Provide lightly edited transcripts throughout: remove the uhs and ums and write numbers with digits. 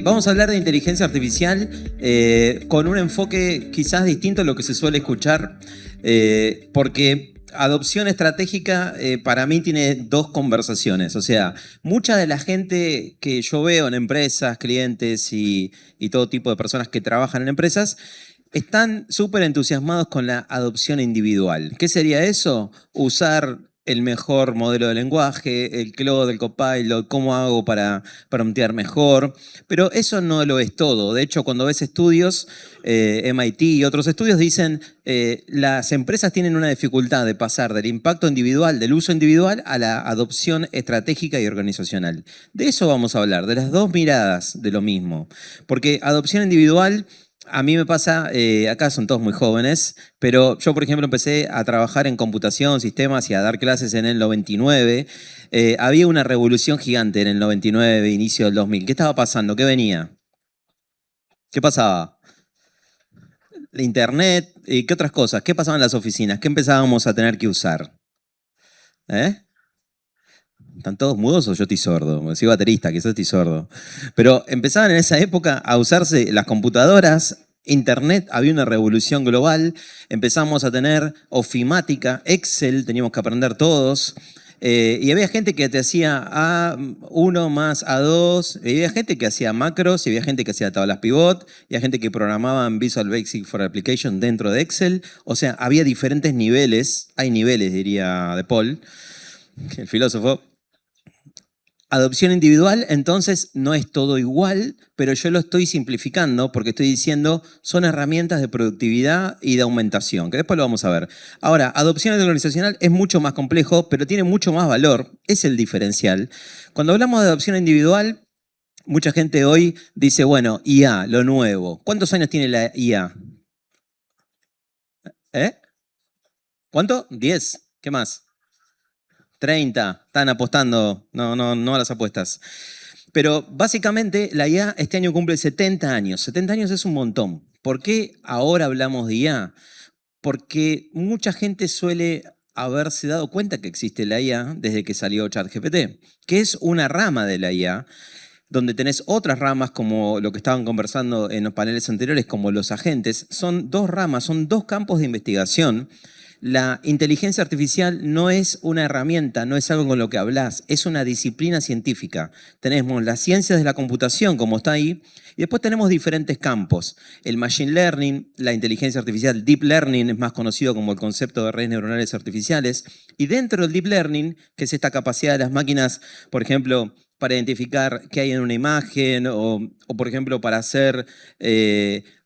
Vamos a hablar de inteligencia artificial con un enfoque quizás distinto a lo que se suele escuchar, porque adopción estratégica para mí tiene dos conversaciones. O sea, mucha de la gente que yo veo en empresas, clientes y todo tipo de personas que trabajan en empresas, están súper entusiasmados con la adopción individual. ¿Qué sería eso? Usar el mejor modelo de lenguaje, el Claude, el Copilot, cómo hago para promptear mejor. Pero eso no lo es todo. De hecho, cuando ves estudios, MIT y otros estudios dicen las empresas tienen una dificultad de pasar del impacto individual, del uso individual, a la adopción estratégica y organizacional. De eso vamos a hablar, de las dos miradas de lo mismo. Porque adopción individual... A mí me pasa, acá son todos muy jóvenes, pero yo, por ejemplo, empecé a trabajar en computación, sistemas y a dar clases en el 99. Había una revolución gigante en el 99, inicio del 2000. ¿Qué estaba pasando? ¿Qué venía? ¿Qué pasaba? La internet, ¿y qué otras cosas? ¿Qué pasaba en las oficinas? ¿Qué empezábamos a tener que usar? ¿Eh? ¿Están todos mudos o yo estoy sordo? Soy baterista, quizás estoy sordo. Pero empezaban en esa época a usarse las computadoras, Internet, había una revolución global, empezamos a tener ofimática, Excel, teníamos que aprender todos. Y había gente que te hacía A1 más A2, y había gente que hacía macros, y había gente que hacía tablas pivot, y había gente que programaba en Visual Basic for Application dentro de Excel. O sea, había diferentes niveles, hay niveles, diría De Paul, el filósofo. Adopción individual, entonces, no es todo igual, pero yo lo estoy simplificando porque estoy diciendo son herramientas de productividad y de aumentación, que después lo vamos a ver. Ahora, adopción organizacional es mucho más complejo, pero tiene mucho más valor, es el diferencial. Cuando hablamos de adopción individual, mucha gente hoy dice, bueno, IA, lo nuevo. ¿Cuántos años tiene la IA? ¿Eh? ¿Cuánto? 10. ¿Qué más? 30. Están apostando, no a las apuestas. Pero básicamente la IA este año cumple 70 años. 70 años es un montón. ¿Por qué ahora hablamos de IA? Porque mucha gente suele haberse dado cuenta que existe la IA desde que salió ChatGPT, que es una rama de la IA, donde tenés otras ramas como lo que estaban conversando en los paneles anteriores, como los agentes. Son dos ramas, son dos campos de investigación. La inteligencia artificial no es una herramienta, no es algo con lo que hablas, es una disciplina científica. Tenemos las ciencias de la computación, como está ahí, y después tenemos diferentes campos. El machine learning, la inteligencia artificial, deep learning, es más conocido como el concepto de redes neuronales artificiales. Y dentro del deep learning, que es esta capacidad de las máquinas, por ejemplo, para identificar qué hay en una imagen o por ejemplo, para hacer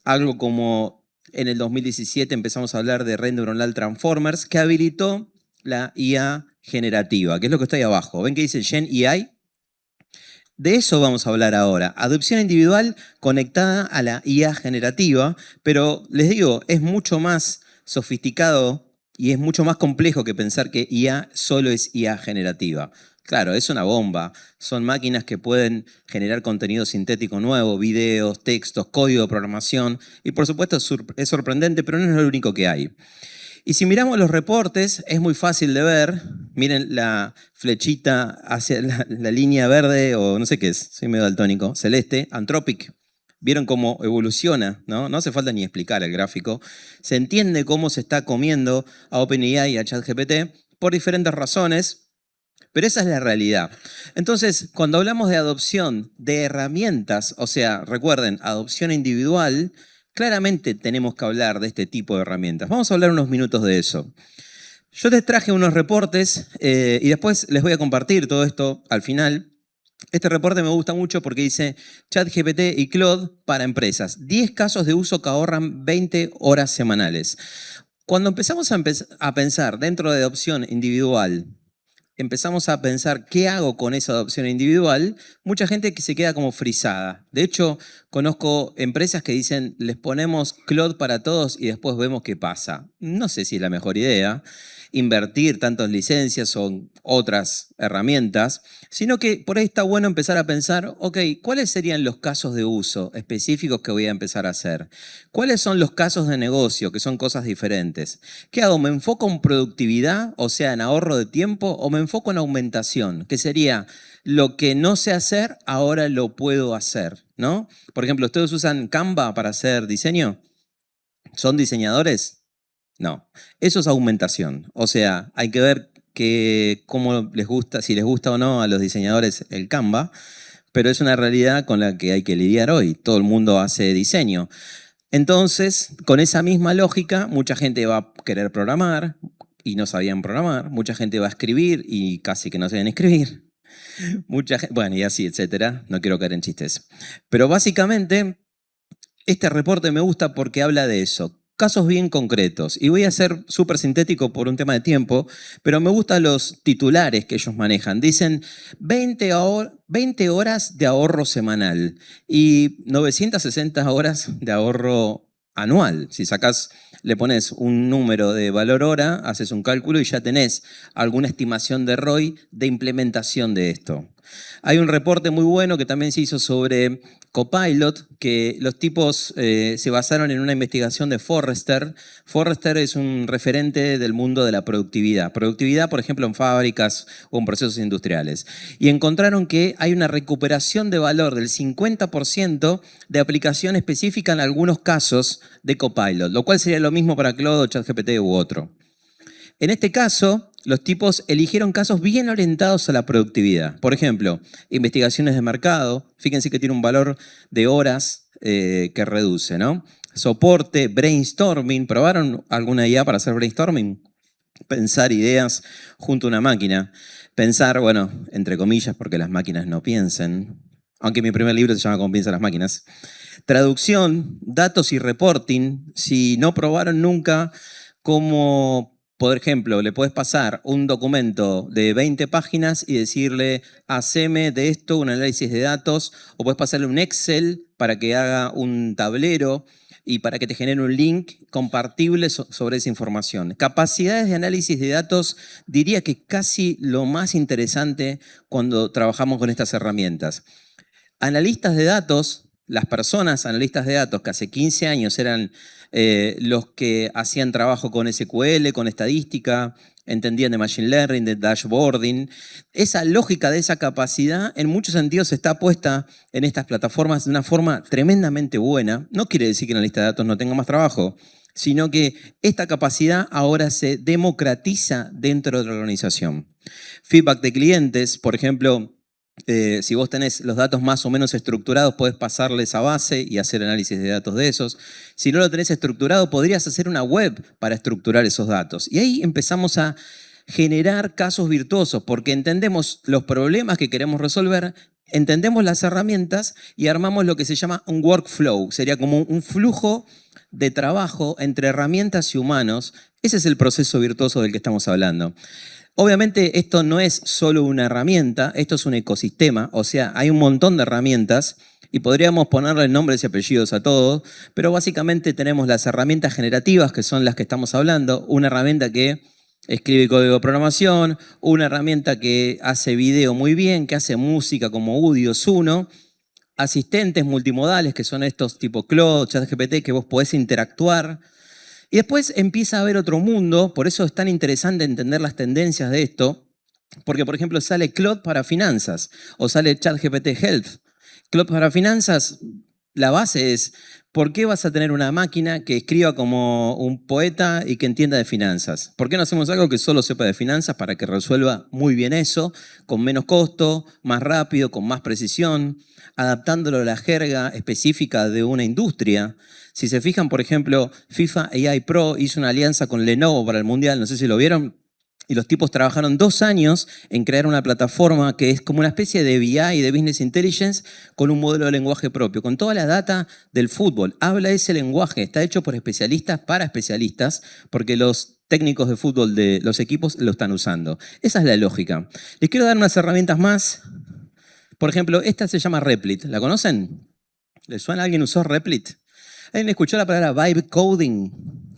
algo como en el 2017 empezamos a hablar de red neuronal transformers, que habilitó la IA generativa, que es lo que está ahí abajo. ¿Ven que dice Gen AI? De eso vamos a hablar ahora. Adopción individual conectada a la IA generativa, pero les digo, es mucho más sofisticado y es mucho más complejo que pensar que IA solo es IA generativa. Claro, es una bomba. Son máquinas que pueden generar contenido sintético nuevo, videos, textos, código de programación. Y por supuesto es sorprendente, pero no es lo único que hay. Y si miramos los reportes, es muy fácil de ver. Miren la flechita hacia la línea verde, o no sé qué es, soy medio daltónico, celeste, Anthropic. Vieron cómo evoluciona, ¿no? No hace falta ni explicar el gráfico. Se entiende cómo se está comiendo a OpenAI y a ChatGPT por diferentes razones. Pero esa es la realidad. Entonces, cuando hablamos de adopción de herramientas, o sea, recuerden, adopción individual, claramente tenemos que hablar de este tipo de herramientas. Vamos a hablar unos minutos de eso. Yo les traje unos reportes y después les voy a compartir todo esto al final. Este reporte me gusta mucho porque dice ChatGPT y Claude para empresas. 10 casos de uso que ahorran 20 horas semanales. Cuando empezamos a pensar dentro de adopción individual, empezamos a pensar qué hago con esa adopción individual, mucha gente que se queda como frisada. De hecho, conozco empresas que dicen, les ponemos Claude para todos y después vemos qué pasa. No sé si es la mejor idea. invertir tantas licencias o otras herramientas, sino que por ahí está bueno empezar a pensar, ok, ¿cuáles serían los casos de uso específicos que voy a empezar a hacer? ¿Cuáles son los casos de negocio, que son cosas diferentes? ¿Qué hago? ¿Me enfoco en productividad, o sea, en ahorro de tiempo, o me enfoco en aumentación, que sería lo que no sé hacer, ahora lo puedo hacer, ¿no? Por ejemplo, ¿ustedes usan Canva para hacer diseño? ¿Son diseñadores? No. Eso es aumentación. O sea, hay que ver cómo les gusta, si les gusta o no a los diseñadores el Canva, pero es una realidad con la que hay que lidiar hoy. Todo el mundo hace diseño. Entonces, con esa misma lógica, mucha gente va a querer programar y no sabían programar. Mucha gente va a escribir y casi que no sabían escribir. Mucha gente, bueno, y así, etcétera. No quiero caer en chistes. Pero básicamente, este reporte me gusta porque habla de eso. Casos bien concretos. Y voy a ser súper sintético por un tema de tiempo, pero me gustan los titulares que ellos manejan. Dicen 20 horas de ahorro semanal y 960 horas de ahorro anual. Si sacás, le pones un número de valor hora, haces un cálculo y ya tenés alguna estimación de ROI de implementación de esto. Hay un reporte muy bueno que también se hizo sobre Copilot, que los tipos se basaron en una investigación de Forrester. Forrester es un referente del mundo de la productividad. Productividad, por ejemplo, en fábricas o en procesos industriales. Y encontraron que hay una recuperación de valor del 50% de aplicación específica en algunos casos de Copilot, lo cual sería lo mismo para Claude, ChatGPT u otro. En este caso, los tipos eligieron casos bien orientados a la productividad. Por ejemplo, investigaciones de mercado. Fíjense que tiene un valor de horas que reduce, ¿no? Soporte, brainstorming. ¿Probaron alguna IA para hacer brainstorming? Pensar ideas junto a una máquina. Pensar, bueno, entre comillas, porque las máquinas no piensen. Aunque mi primer libro se llama ¿Cómo piensan las máquinas? Traducción, datos y reporting. Si no probaron nunca cómo... Por ejemplo, le puedes pasar un documento de 20 páginas y decirle, haceme de esto un análisis de datos, o puedes pasarle un Excel para que haga un tablero y para que te genere un link compartible sobre esa información. Capacidades de análisis de datos, diría que casi lo más interesante cuando trabajamos con estas herramientas. Analistas de datos, las personas analistas de datos que hace 15 años eran los que hacían trabajo con SQL, con estadística, entendían de machine learning, de dashboarding. Esa lógica de esa capacidad en muchos sentidos está puesta en estas plataformas de una forma tremendamente buena. No quiere decir que el analista de datos no tenga más trabajo, sino que esta capacidad ahora se democratiza dentro de la organización. Feedback de clientes, por ejemplo, si vos tenés los datos más o menos estructurados, podés pasarle esa base y hacer análisis de datos de esos. Si no lo tenés estructurado, podrías hacer una web para estructurar esos datos. Y ahí empezamos a generar casos virtuosos, porque entendemos los problemas que queremos resolver, entendemos las herramientas y armamos lo que se llama un workflow. Sería como un flujo de trabajo entre herramientas y humanos. Ese es el proceso virtuoso del que estamos hablando. Obviamente esto no es solo una herramienta, esto es un ecosistema, o sea, hay un montón de herramientas y podríamos ponerle nombres y apellidos a todos, pero básicamente tenemos las herramientas generativas, que son las que estamos hablando, una herramienta que escribe código de programación, una herramienta que hace video muy bien, que hace música como Udio, Suno, asistentes multimodales, que son estos tipo Claude, ChatGPT, que vos podés interactuar. Y después empieza a haber otro mundo, por eso es tan interesante entender las tendencias de esto, porque por ejemplo sale Claude para finanzas o sale ChatGPT Health. Claude para finanzas, la base es, ¿por qué vas a tener una máquina que escriba como un poeta y que entienda de finanzas? ¿Por qué no hacemos algo que solo sepa de finanzas para que resuelva muy bien eso, con menos costo, más rápido, con más precisión, adaptándolo a la jerga específica de una industria? Si se fijan, por ejemplo, FIFA AI Pro hizo una alianza con Lenovo para el Mundial, no sé si lo vieron, y los tipos trabajaron 2 años en crear una plataforma que es como una especie de BI, de Business Intelligence, con un modelo de lenguaje propio, con toda la data del fútbol. Habla ese lenguaje, está hecho por especialistas para especialistas, porque los técnicos de fútbol de los equipos lo están usando. Esa es la lógica. Les quiero dar unas herramientas más. Por ejemplo, esta se llama Replit. ¿La conocen? ¿Les suena? ¿Alguien usó Replit? ¿Alguien escuchó la palabra vibe coding?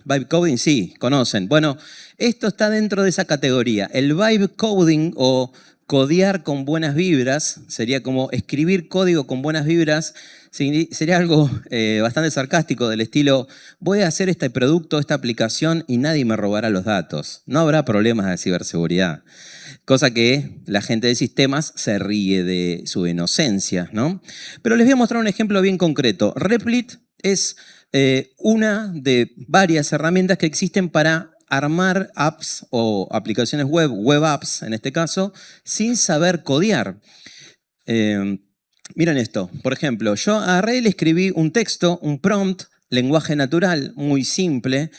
Vibe coding, sí, conocen. Bueno, esto está dentro de esa categoría. El vibe coding o codear con buenas vibras, sería como escribir código con buenas vibras, sería algo bastante sarcástico del estilo, voy a hacer este producto, esta aplicación y nadie me robará los datos. No habrá problemas de ciberseguridad. Cosa que la gente de sistemas se ríe de su inocencia, ¿no? Pero les voy a mostrar un ejemplo bien concreto. Replit es una de varias herramientas que existen para armar apps o aplicaciones web apps en este caso, sin saber codear. Miren esto, por ejemplo, yo agarré y le escribí un texto, un prompt, lenguaje natural, muy simple.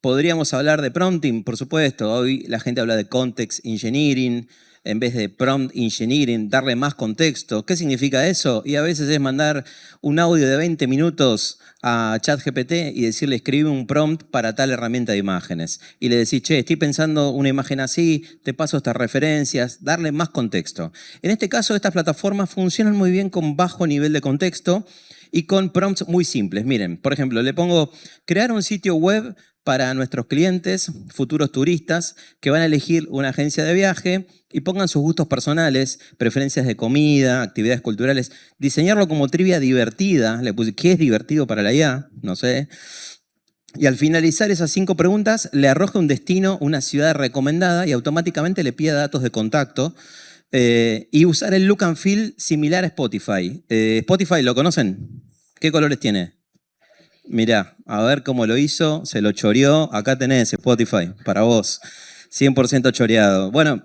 Podríamos hablar de prompting, por supuesto. Hoy la gente habla de context engineering en vez de prompt engineering, darle más contexto. ¿Qué significa eso? Y a veces es mandar un audio de 20 minutos a ChatGPT y decirle escribe un prompt para tal herramienta de imágenes. Y le decís, che, estoy pensando una imagen así, te paso estas referencias, darle más contexto. En este caso, estas plataformas funcionan muy bien con bajo nivel de contexto y con prompts muy simples. Miren, por ejemplo, le pongo crear un sitio web para nuestros clientes, futuros turistas, que van a elegir una agencia de viaje y pongan sus gustos personales, preferencias de comida, actividades culturales. Diseñarlo como trivia divertida. Le puse, ¿qué es divertido para la IA? No sé. Y al finalizar esas 5 preguntas, le arroja un destino, una ciudad recomendada y automáticamente le pide datos de contacto. Y usar el look and feel similar a Spotify. ¿Spotify lo conocen? ¿Qué colores tiene? Mirá, a ver cómo lo hizo, se lo choreó. Acá tenés Spotify, para vos. 100% choreado. Bueno,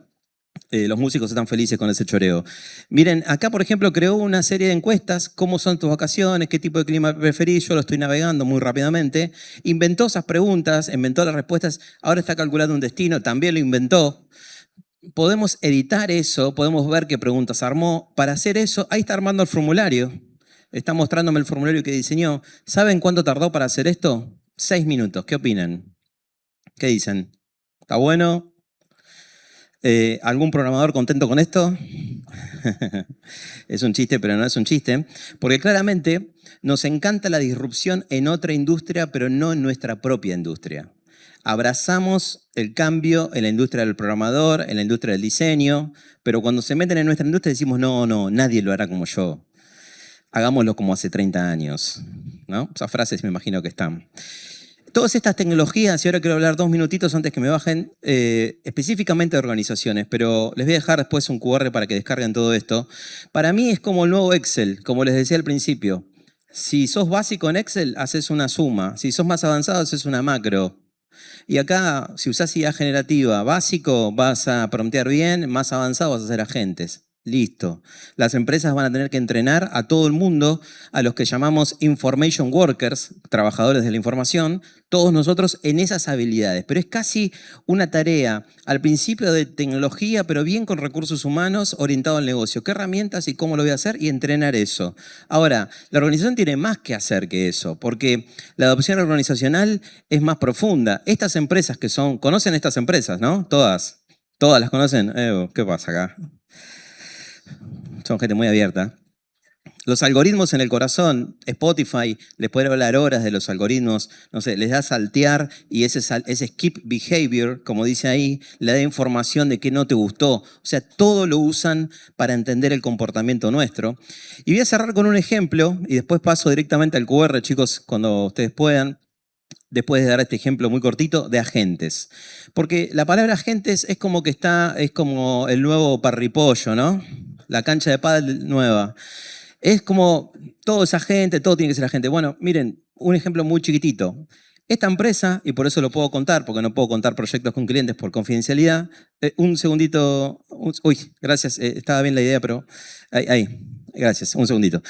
los músicos están felices con ese choreo. Miren, acá por ejemplo creó una serie de encuestas, cómo son tus vacaciones, qué tipo de clima preferís, yo lo estoy navegando muy rápidamente. Inventó esas preguntas, inventó las respuestas, ahora está calculando un destino, también lo inventó. Podemos editar eso, podemos ver qué preguntas armó. Para hacer eso, ahí está armando el formulario. Está mostrándome el formulario que diseñó. ¿Saben cuánto tardó para hacer esto? 6 minutos. ¿Qué opinan? ¿Qué dicen? ¿Está bueno? ¿Algún programador contento con esto? Es un chiste, pero no es un chiste. Porque claramente nos encanta la disrupción en otra industria, pero no en nuestra propia industria. Abrazamos el cambio en la industria del programador, en la industria del diseño, pero cuando se meten en nuestra industria decimos, no, nadie lo hará como yo. Hagámoslo como hace 30 años. ¿No? Esas frases me imagino que están. Todas estas tecnologías, y ahora quiero hablar 2 minutitos antes que me bajen, específicamente de organizaciones, pero les voy a dejar después un QR para que descarguen todo esto. Para mí es como el nuevo Excel, como les decía al principio. Si sos básico en Excel, haces una suma. Si sos más avanzado, haces una macro. Y acá, si usás IA generativa básico, vas a promptear bien, más avanzado vas a hacer agentes. Listo. Las empresas van a tener que entrenar a todo el mundo, a los que llamamos information workers, trabajadores de la información, todos nosotros en esas habilidades. Pero es casi una tarea al principio de tecnología, pero bien con recursos humanos orientado al negocio. ¿Qué herramientas y cómo lo voy a hacer? Y entrenar eso. Ahora, la organización tiene más que hacer que eso, porque la adopción organizacional es más profunda. Estas empresas que son, ¿conocen estas empresas, no? Todas las conocen. ¿Qué pasa acá? Son gente muy abierta. Los algoritmos en el corazón, Spotify, les puede hablar horas de los algoritmos, no sé, les da saltear y ese skip behavior, como dice ahí, le da información de qué no te gustó. O sea, todo lo usan para entender el comportamiento nuestro. Y voy a cerrar con un ejemplo y después paso directamente al QR, chicos, cuando ustedes puedan. Después de dar este ejemplo muy cortito de agentes. Porque la palabra agentes es como que es como el nuevo parripollo, ¿no? La cancha de pádel nueva. Es como todo es agente, todo tiene que ser agente. Bueno, miren, un ejemplo muy chiquitito. Esta empresa, y por eso lo puedo contar, porque no puedo contar proyectos con clientes por confidencialidad. Un segundito. Uy, gracias, estaba bien la idea, pero ahí. Gracias, un segundito.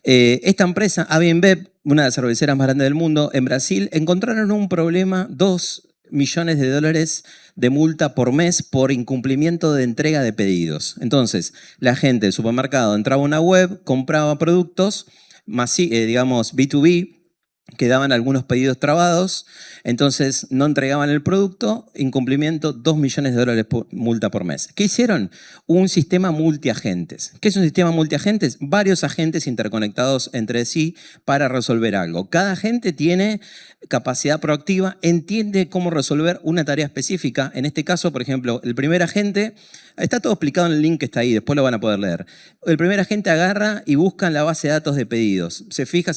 Esta empresa, AB una de las cerveceras más grandes del mundo, en Brasil, encontraron un problema, 2 millones de dólares de multa por mes por incumplimiento de entrega de pedidos. Entonces, la gente del supermercado entraba a una web, compraba productos, digamos B2B, quedaban algunos pedidos trabados, entonces no entregaban el producto, incumplimiento, $2 millones multa por mes. ¿Qué hicieron? Un sistema multiagentes. ¿Qué es un sistema multiagentes? Varios agentes interconectados entre sí para resolver algo. Cada agente tiene capacidad proactiva, entiende cómo resolver una tarea específica. En este caso, por ejemplo, el primer agente, está todo explicado en el link que está ahí, después lo van a poder leer. El primer agente agarra y busca en la base de datos de pedidos. Se fija.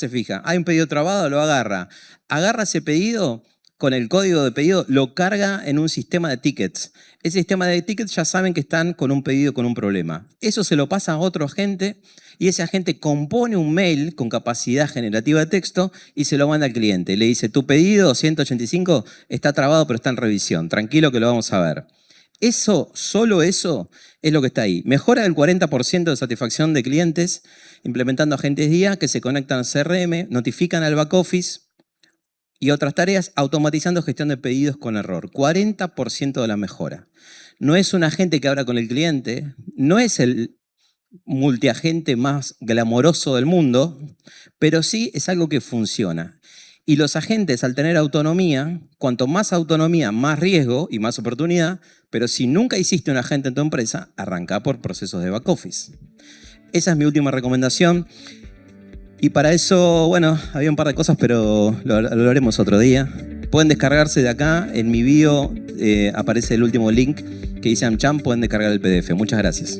Hay un pedido trabado, lo agarra. Agarra ese pedido con el código de pedido, lo carga en un sistema de tickets. Ese sistema de tickets ya saben que están con un pedido con un problema. Eso se lo pasa a otro agente y ese agente compone un mail con capacidad generativa de texto y se lo manda al cliente. Le dice, tu pedido 185 está trabado pero está en revisión. Tranquilo que lo vamos a ver. Eso, solo eso, es lo que está ahí. Mejora el 40% de satisfacción de clientes implementando agentes IA que se conectan al CRM, notifican al back office y otras tareas, automatizando gestión de pedidos con error. 40% de la mejora. No es un agente que habla con el cliente, no es el multiagente más glamoroso del mundo, pero sí es algo que funciona. Y los agentes, al tener autonomía, cuanto más autonomía, más riesgo y más oportunidad, pero si nunca hiciste un agente en tu empresa, arranca por procesos de back office. Esa es mi última recomendación. Y para eso, bueno, había un par de cosas, pero lo haremos otro día. Pueden descargarse de acá, en mi bio aparece el último link que dice AmCham, pueden descargar el PDF. Muchas gracias.